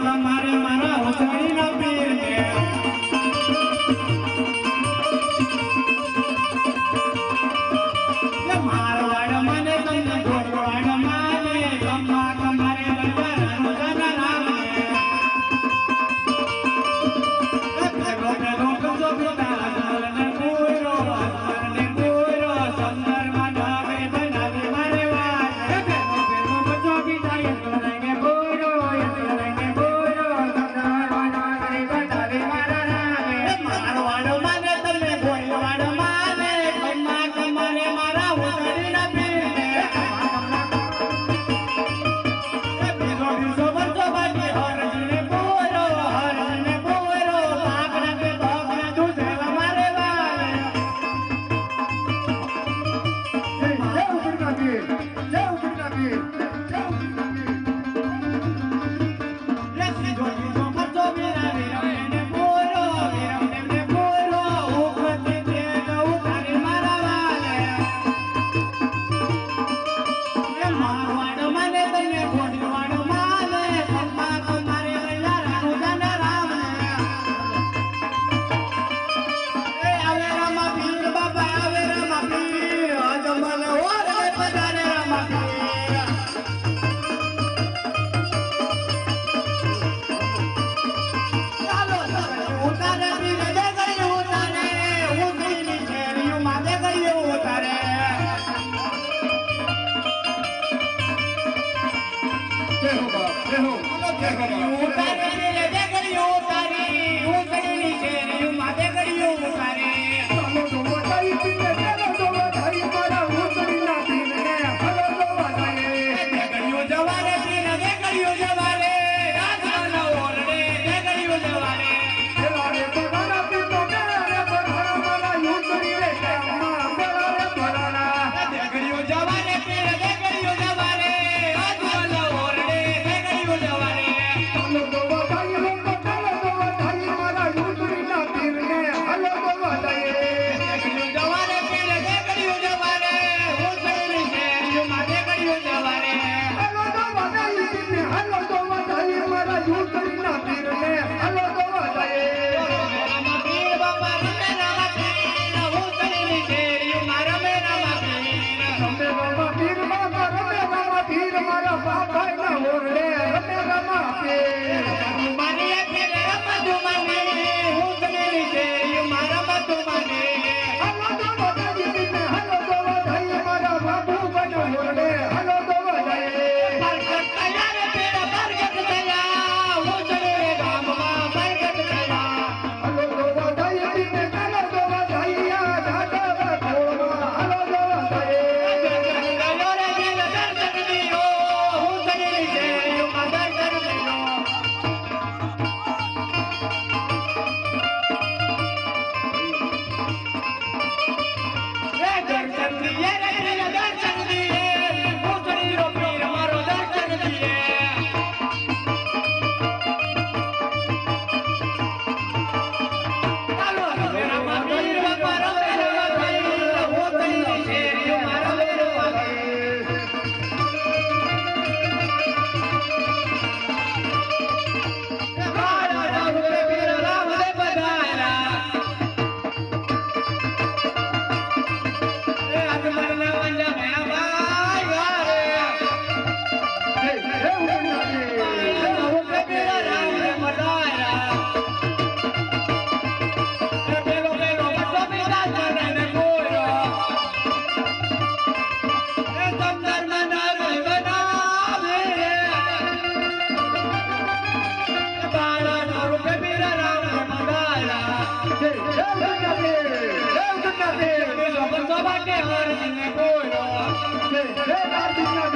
તમારે મારા ઉછળીના પીરને મારવાડ મને તમને ગોરવાડ માને ગમ્મા તમારે દરબારનો જનરામને ભેગો ભેગો કરજો પિતા અસલને પૂરો સંદરમાં ડાબે બનાવે મારે વાત ભેગો ભેગો કરજો પિતા અસલને પૂરો સંદરમાં ડાબે બનાવે મારા રામે મારવાડ માને તમને ગોરવાડ માને ગમ્મા તમારે મારા ઉછળીના પીરને બીજો બીજો બધો બાકી હરજને પૂરો ભાગના કે ભાગના દૂધેલા મારે વાલે જય ઉપરના પીર જય ઉપરના પીર જય ઉપરના પીર બીજો બીજો બધો વિરમને પૂરો ઉપરથી તેજ ઉતારી મારા વાલે મારવાડ મને તને ગોરવાડ માને ગમ્મા તમારે ગલ્લારાનું જનરામને આવે રામા પીર બાબા આવે રામા પીર આજ મને ઓરે બજારે રામા પીર ચાલો ઉતારે પીર દે ગઈ ઉતારે ઉતરીની શેરીઓ માં દે ગઈ ઉતારે જય હો બાપ જય હો ઉતારે પીર દે ગઈ ઉતારી ઉતરીની શેરીઓ માં દે ગઈ ઉતારે ચાલો તો વધાઈ પીને ચાલો તો વધાઈ મારા ઉતરીના પીરને હલો તો વધાઈ દેગડીઓ જવારે પીર દેગડીઓ જવારે રાજનો ઓરડે દેગડીઓ જવારે પેલારે ભરાના પીર તો પેલારે ભરાના મારા ઉતરીને કેમમાં પેલારે ભરાના દેગડીઓ જવારે પીર દેગડીઓ જવારે રાજનો ઓરડે દેગડીઓ જવારે ચાલો તો વધાઈ લોકો ચાલો તો વધાઈ મારા ઉતરીના પીરને હલો તો વધાઈ દેગડીઓ જવારે પીર દેગડીઓ જવારે ઉતરીની શેરીઓ માં દેગડીઓ જવારે હલો તો વધાઈ પીરને હલો તો વધાઈ મારા ઉતરીના પીરને હલો તો વધાઈ રામા પીર બાબા રમે રામા પીર ઉતરીની શેરીઓ માં રમે રામા પીર રમે રામા પીર બાબા રમે રામા પીર મારા બાપાના ઓરડે રમે રામા પીર મારી પીર રમતુમાની ઉતરીની શેરીઓ માં રમતુમાની હલો તો વધાઈ પીરને હલો તો વધાઈ મારા બાપુના ઓરડે હલો તો વધાઈ બરકત તૈયાર પીર બરકત તૈયાર ઉતરે ગામમાં બરકત તૈયાર હલો તો વધાઈ પીરને હલો તો વધાઈ આ દાદા ભોળમાં હલો તો વધાઈ ગયો રે દિલ દર્શન દિયો ઉતરીની શેરીઓ માં દર્શન દિયો રે દર્શન દિયે રે દિલ દર્શન દિયે ઉતરીનો પીર મારો દર્શન દિયે ચાલો રમે રામા પીર બાપા રમે રામા પીર ઉતરીની શેરીઓ માં રમે રામા પીર રામ રામ રે પીર રામ રે બધારા રે અજમલ ને વંજા મેણા ભાઈ વારે જય ઉપરના પીર રામ રે પીર રામ રે બધારા રે પેલો પેલો બસો પિતા જને પૂરો રે તમદર મનાવે બનાવે બાળા નો રૂપે પીર રામ રે બધારા જય ઉપરના પીર જય ઉપરના પીર પેલો બસો બાટે હરજીને પૂરો જય કાર્તિકના